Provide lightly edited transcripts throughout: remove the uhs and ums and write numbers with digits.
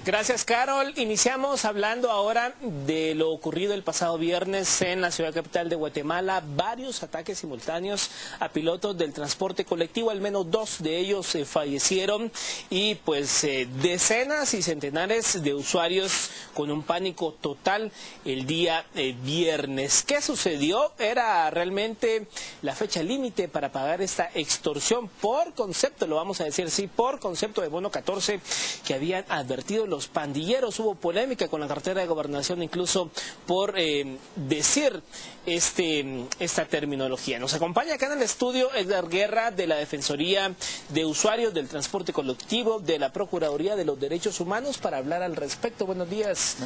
Gracias, Carol. Iniciamos hablando ahora de lo ocurrido el pasado viernes en la ciudad capital de Guatemala. Varios ataques simultáneos a pilotos del transporte colectivo, al menos 2 de ellos fallecieron y pues decenas y centenares de usuarios con un pánico total el día viernes. ¿Qué sucedió? Era realmente la fecha límite para pagar esta extorsión por concepto, lo vamos a decir así, por concepto de bono 14 que habían advertido los pandilleros. Hubo polémica con la cartera de Gobernación incluso por decir esta terminología. Nos acompaña acá en el estudio Edgar Guerra de la Defensoría de Usuarios del Transporte Colectivo de la Procuraduría de los Derechos Humanos para hablar al respecto. Buenos días,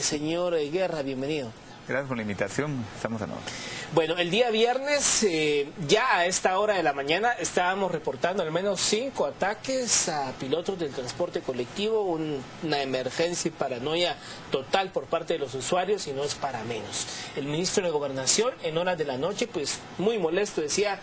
señor Guerra, bienvenido. Gracias por la invitación, estamos a orden. Bueno, el día viernes, ya a esta hora de la mañana, estábamos reportando al menos 5 ataques a pilotos del transporte colectivo, una emergencia y paranoia total por parte de los usuarios y no es para menos. El ministro de Gobernación, en horas de la noche, pues muy molesto, decía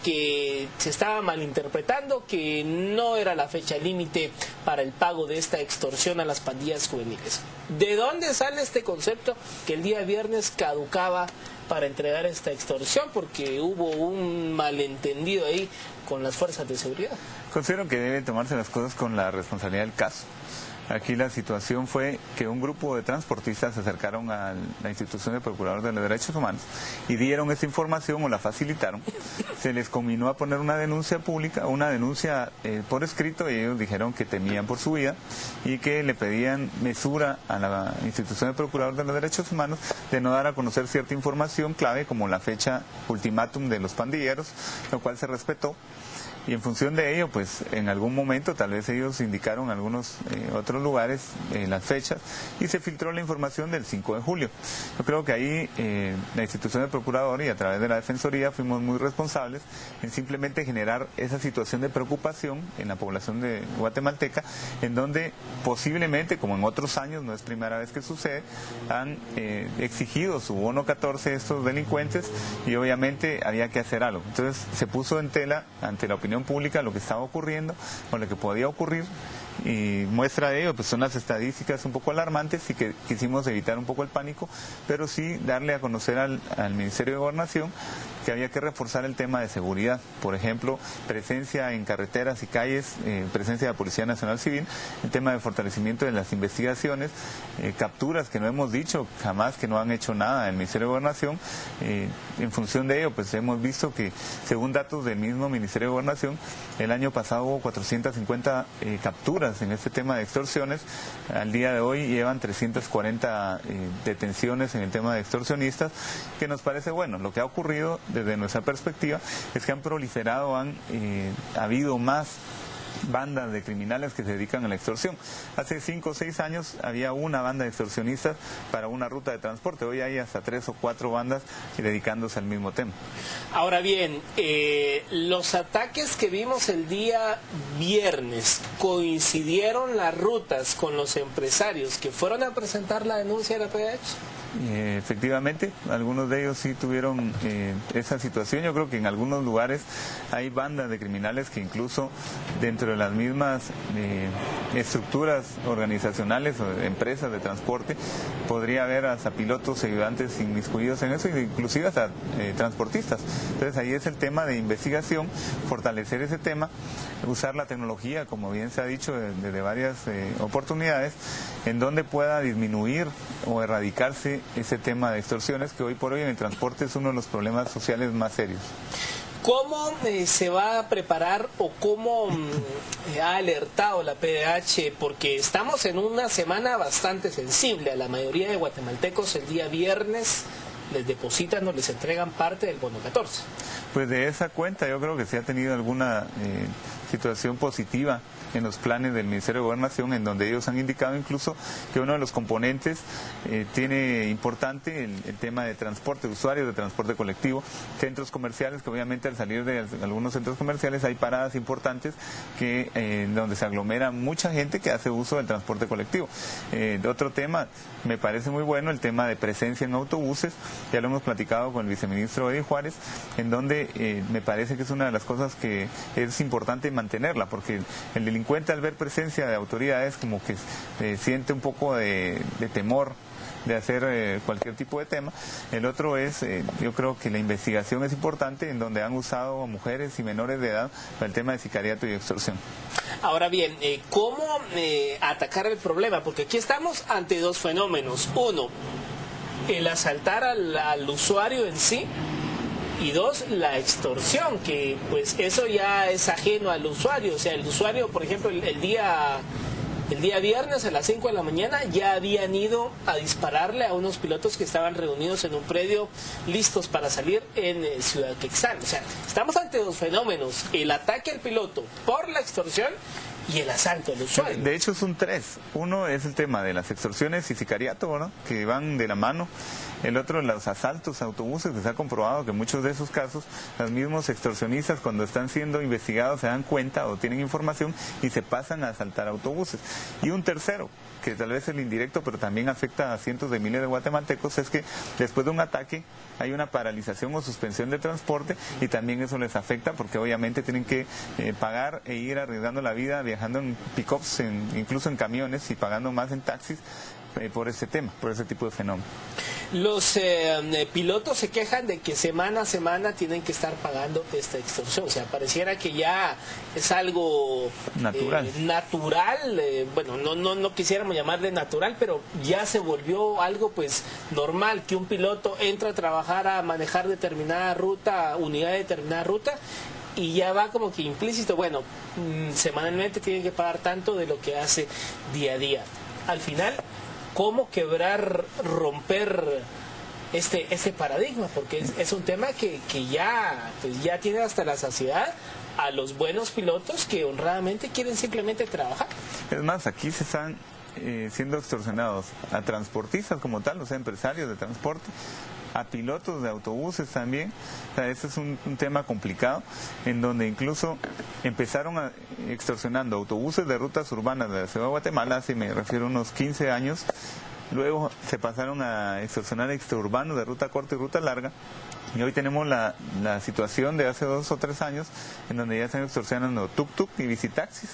que se estaba malinterpretando, que no era la fecha límite para el pago de esta extorsión a las pandillas juveniles. ¿De dónde sale este concepto que el día viernes caducaba para entregar esta extorsión? Porque hubo un malentendido ahí con las fuerzas de seguridad. Considero que deben tomarse las cosas con la responsabilidad del caso. Aquí la situación fue que un grupo de transportistas se acercaron a la institución de Procurador de los Derechos Humanos y dieron esa información o la facilitaron. Se les conminó a poner una denuncia pública, una denuncia por escrito, y ellos dijeron que temían por su vida y que le pedían mesura a la institución de Procurador de los Derechos Humanos de no dar a conocer cierta información clave como la fecha ultimátum de los pandilleros, lo cual se respetó. Y en función de ello, pues en algún momento tal vez ellos indicaron algunos otros lugares, las fechas, y se filtró la información del 5 de julio. Yo creo que ahí la institución del Procurador y a través de la Defensoría fuimos muy responsables en simplemente generar esa situación de preocupación en la población de guatemalteca, en donde posiblemente, como en otros años, no es primera vez que sucede, han exigido su bono 14 estos delincuentes y obviamente había que hacer algo. Entonces se puso en tela ante la opinión pública lo que estaba ocurriendo o lo que podía ocurrir, y muestra de ello pues son las estadísticas un poco alarmantes y que quisimos evitar un poco el pánico, pero sí darle a conocer al Ministerio de Gobernación que había que reforzar el tema de seguridad, por ejemplo, presencia en carreteras y calles, presencia de la Policía Nacional Civil, el tema de fortalecimiento de las investigaciones, capturas que no hemos dicho jamás que no han hecho nada el Ministerio de Gobernación. En función de ello, pues hemos visto que, según datos del mismo Ministerio de Gobernación, el año pasado hubo 450 capturas en este tema de extorsiones. Al día de hoy llevan 340 detenciones en el tema de extorsionistas, que nos parece bueno. Lo que ha ocurrido desde nuestra perspectiva es que han proliferado, ha habido más bandas de criminales que se dedican a la extorsión. Hace 5 o 6 años había una banda de extorsionistas para una ruta de transporte. Hoy hay hasta 3 o 4 bandas dedicándose al mismo tema. Ahora bien, los ataques que vimos el día viernes, ¿coincidieron las rutas con los empresarios que fueron a presentar la denuncia de la PDH? Efectivamente, algunos de ellos sí tuvieron esa situación. Yo creo que en algunos lugares hay bandas de criminales que incluso dentro de las mismas estructuras organizacionales o de empresas de transporte podría haber hasta pilotos y ayudantes inmiscuidos en eso, inclusive hasta transportistas. Entonces ahí es el tema de investigación, fortalecer ese tema, usar la tecnología, como bien se ha dicho desde varias oportunidades, en donde pueda disminuir o erradicarse ese tema de extorsiones que hoy por hoy en el transporte es uno de los problemas sociales más serios. ¿Cómo se va a preparar o cómo ha alertado la PDH? Porque estamos en una semana bastante sensible. A la mayoría de guatemaltecos el día viernes les depositan o les entregan parte del bono 14. Pues de esa cuenta yo creo que se ha tenido alguna situación positiva en los planes del Ministerio de Gobernación, en donde ellos han indicado incluso que uno de los componentes tiene importante el tema de transporte, usuarios de transporte colectivo, centros comerciales, que obviamente al salir de algunos centros comerciales hay paradas importantes que donde se aglomera mucha gente que hace uso del transporte colectivo. Otro tema, me parece muy bueno, el tema de presencia en autobuses, ya lo hemos platicado con el viceministro Eddie Juárez, en donde me parece que es una de las cosas que es importante mantener mantenerla, porque el delincuente al ver presencia de autoridades como que siente un poco de temor de hacer cualquier tipo de tema. El otro es, yo creo que la investigación es importante, en donde han usado a mujeres y menores de edad para el tema de sicariato y extorsión. Ahora bien, ¿cómo atacar el problema? Porque aquí estamos ante dos fenómenos. Uno, el asaltar al usuario en sí, y dos, la extorsión, que pues eso ya es ajeno al usuario. O sea, el usuario, por ejemplo, el día viernes a las 5 de la mañana ya habían ido a dispararle a unos pilotos que estaban reunidos en un predio listos para salir en Ciudad Quetzal. O sea, estamos ante dos fenómenos: el ataque al piloto por la extorsión y el asalto al usuario. De hecho son tres. Uno es el tema de las extorsiones y sicariato, ¿verdad?, que van de la mano. El otro, los asaltos a autobuses, que se ha comprobado que en muchos de esos casos los mismos extorsionistas, cuando están siendo investigados, se dan cuenta o tienen información y se pasan a asaltar autobuses. Y un tercero, que tal vez es el indirecto, pero también afecta a cientos de miles de guatemaltecos, es que después de un ataque hay una paralización o suspensión de transporte, y también eso les afecta porque obviamente tienen que pagar e ir arriesgando la vida viajando en pick-ups, incluso en camiones, y pagando más en taxis por ese tema, por ese tipo de fenómeno. Los pilotos se quejan de que semana a semana tienen que estar pagando esta extorsión. O sea, pareciera que ya es algo natural. Bueno, no quisiéramos llamarle natural, pero ya se volvió algo pues normal, que un piloto entra a trabajar a manejar determinada ruta, unidad de determinada ruta, y ya va como que implícito, bueno, semanalmente tienen que pagar tanto de lo que hace día a día. Al final, ¿cómo romper este paradigma? Porque es un tema que ya tiene hasta la saciedad a los buenos pilotos que honradamente quieren simplemente trabajar. Es más, aquí se están siendo extorsionados a transportistas como tal, o sea, empresarios de transporte, a pilotos de autobuses también. O sea, ese es un tema complicado, en donde incluso empezaron extorsionando autobuses de rutas urbanas de la ciudad de Guatemala, hace, me refiero, unos 15 años. Luego se pasaron a extorsionar extraurbanos de ruta corta y ruta larga. Y hoy tenemos la situación de hace 2 o 3 años, en donde ya están extorsionando tuk-tuk y bicitaxis,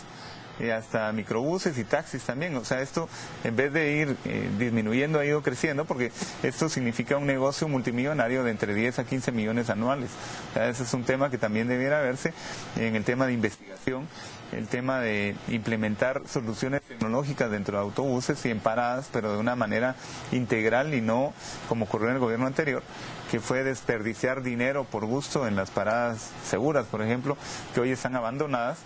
y hasta microbuses y taxis también. O sea, esto, en vez de ir disminuyendo, ha ido creciendo, porque esto significa un negocio multimillonario de entre 10 a 15 millones anuales. O sea, ese es un tema que también debiera verse en el tema de investigación, el tema de implementar soluciones tecnológicas dentro de autobuses y en paradas, pero de una manera integral, y no como ocurrió en el gobierno anterior, que fue desperdiciar dinero por gusto en las paradas seguras, por ejemplo, que hoy están abandonadas.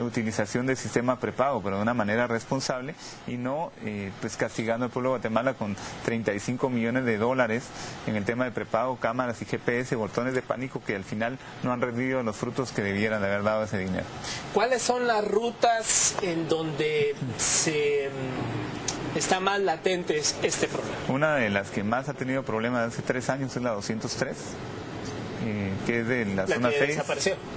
Utilización del sistema prepago, pero de una manera responsable, y no pues castigando al pueblo de Guatemala con 35 millones de dólares en el tema de prepago, cámaras y GPS, botones de pánico, que al final no han rendido los frutos que debieran de haber dado ese dinero. ¿Cuáles son las rutas en donde está más latente este problema? Una de las que más ha tenido problemas hace 3 años es la 203. Que es de la zona 6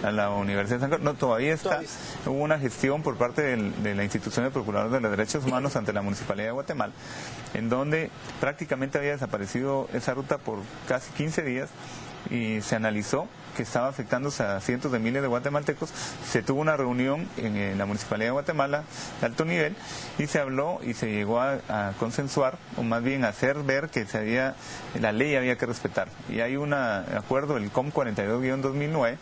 a la Universidad de San Carlos. No, todavía está. Hubo una gestión por parte de la institución de Procurador de los Derechos Humanos ante la Municipalidad de Guatemala, en donde prácticamente había desaparecido esa ruta por casi 15 días, y se analizó que estaba afectándose a cientos de miles de guatemaltecos. Se tuvo una reunión en la Municipalidad de Guatemala de alto nivel, y se habló y se llegó a consensuar, o más bien a hacer ver que la ley había que respetar. Y hay un acuerdo, el COM 42-2009,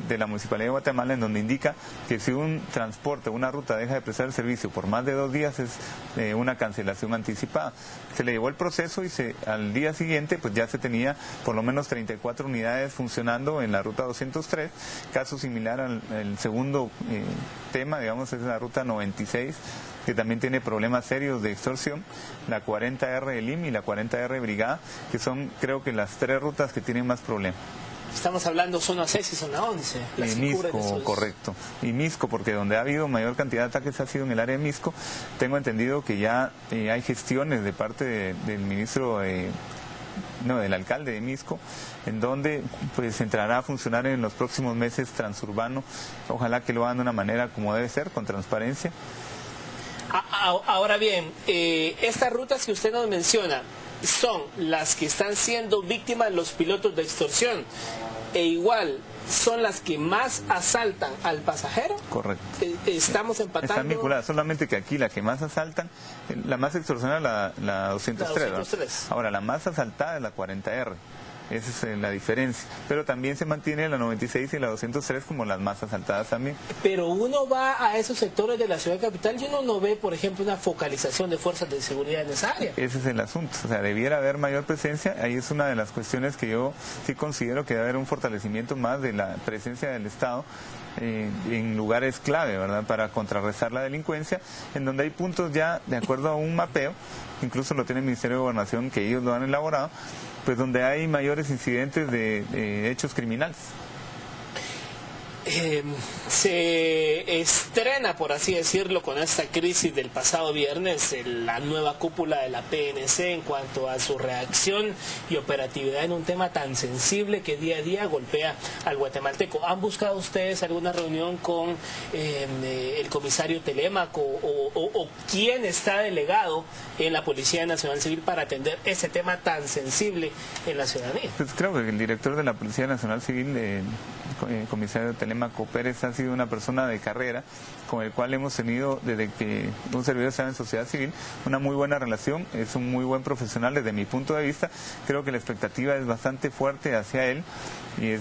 de la Municipalidad de Guatemala, en donde indica que si un transporte, una ruta deja de prestar el servicio por más de 2 días, es una cancelación anticipada. Se le llevó el proceso, y al día siguiente pues ya se tenía por lo menos 34 unidades funcionando en la ruta 203. Caso similar al segundo tema, digamos, es la ruta 96, que también tiene problemas serios de extorsión, la 40R de LIM y la 40R Brigada, que son, creo que, las 3 rutas que tienen más problemas. Estamos hablando zona 6 y zona 11. Misco, correcto. Y Misco, porque donde ha habido mayor cantidad de ataques ha sido en el área de Misco. Tengo entendido que ya hay gestiones de parte del ministro, del alcalde de Misco, en donde pues entrará a funcionar en los próximos meses Transurbano. Ojalá que lo hagan de una manera como debe ser, con transparencia. Ahora bien, estas rutas que usted nos menciona son las que están siendo víctimas los pilotos de extorsión, e igual son las que más asaltan al pasajero. Correcto. Estamos empatando. Están vinculadas, solamente que aquí la que más asaltan, la más extorsionada la 203. La 203. Ahora, la más asaltada es la 40R. Esa es la diferencia. Pero también se mantiene la 96 y la 203 como las más asaltadas también. Pero uno va a esos sectores de la ciudad capital y uno no ve, por ejemplo, una focalización de fuerzas de seguridad en esa área. Ese es el asunto. O sea, debiera haber mayor presencia. Ahí es una de las cuestiones que yo sí considero que debe haber un fortalecimiento más de la presencia del Estado en lugares clave, ¿verdad?, para contrarrestar la delincuencia, en donde hay puntos ya, de acuerdo a un mapeo, incluso lo tiene el Ministerio de Gobernación, que ellos lo han elaborado, pues donde hay mayores incidentes de hechos criminales. Se estrena, por así decirlo, con esta crisis del pasado viernes, la nueva cúpula de la PNC en cuanto a su reacción y operatividad en un tema tan sensible que día a día golpea al guatemalteco. ¿Han buscado ustedes alguna reunión con el comisario Telémaco o quién está delegado en la Policía Nacional Civil para atender ese tema tan sensible en la ciudadanía? Pues creo que el director de la Policía Nacional Civil, el comisario Telémaco Pérez, ha sido una persona de carrera con el cual hemos tenido, desde que un servidor estaba en sociedad civil, una muy buena relación. Es un muy buen profesional desde mi punto de vista. Creo que la expectativa es bastante fuerte hacia él y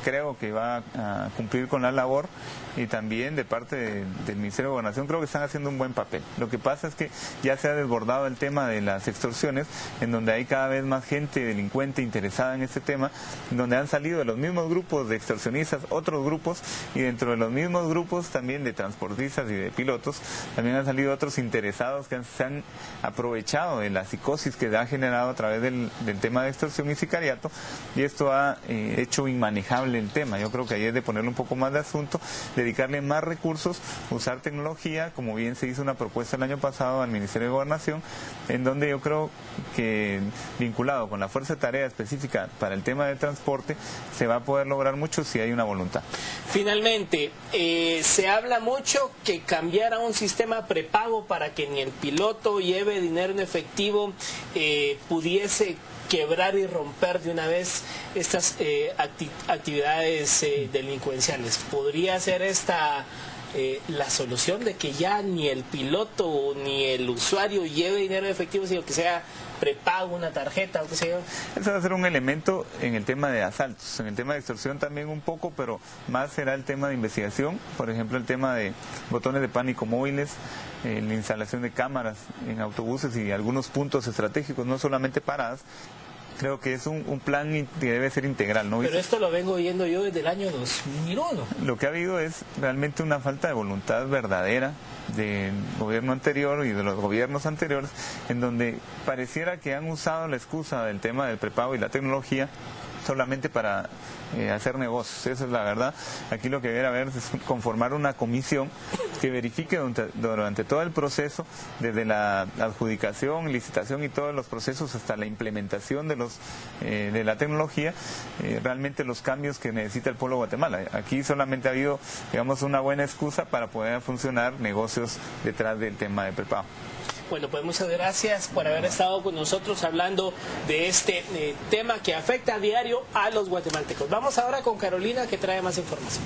creo que va a cumplir con la labor, y también de parte del Ministerio de Gobernación creo que están haciendo un buen papel. Lo que pasa es que ya se ha desbordado el tema de las extorsiones, en donde hay cada vez más gente delincuente interesada en este tema, en donde han salido de los mismos grupos de extorsionistas otros grupos, y dentro de los mismos grupos también de transportistas y de pilotos también han salido otros interesados que se han aprovechado de la psicosis que ha generado a través del tema de extorsión y sicariato, y esto ha hecho inmanejable el tema. Yo creo que ahí es de ponerle un poco más de asunto, dedicarle más recursos, usar tecnología, como bien se hizo una propuesta el año pasado al Ministerio de Gobernación, en donde yo creo que vinculado con la fuerza de tarea específica para el tema de transporte se va a poder lograr mucho si hay una voluntad. Finalmente, se habla mucho que cambiar a un sistema prepago para que ni el piloto lleve dinero en efectivo pudiese quebrar y romper de una vez estas actividades delincuenciales. ¿Podría ser esta la solución de que ya ni el piloto ni el usuario lleve dinero en efectivo, sino que sea prepago, una tarjeta o qué sé yo? Eso va a ser un elemento en el tema de asaltos, en el tema de extorsión también un poco, pero más será el tema de investigación, por ejemplo el tema de botones de pánico móviles, la instalación de cámaras en autobuses y algunos puntos estratégicos, no solamente paradas. Creo que es un plan que debe ser integral, ¿no? Pero esto lo vengo oyendo yo desde el año 2001. Lo que ha habido es realmente una falta de voluntad verdadera del gobierno anterior y de los gobiernos anteriores, en donde pareciera que han usado la excusa del tema del prepago y la tecnología solamente para hacer negocios. Esa es la verdad. Aquí lo que debe haber es conformar una comisión que verifique durante todo el proceso, desde la adjudicación, licitación y todos los procesos hasta la implementación de la tecnología, realmente los cambios que necesita el pueblo de Guatemala. Aquí solamente ha habido, digamos, una buena excusa para poder funcionar negocios detrás del tema de prepago. Bueno, pues muchas gracias por haber estado con nosotros hablando de este tema que afecta a diario a los guatemaltecos. Vamos ahora con Carolina, que trae más información.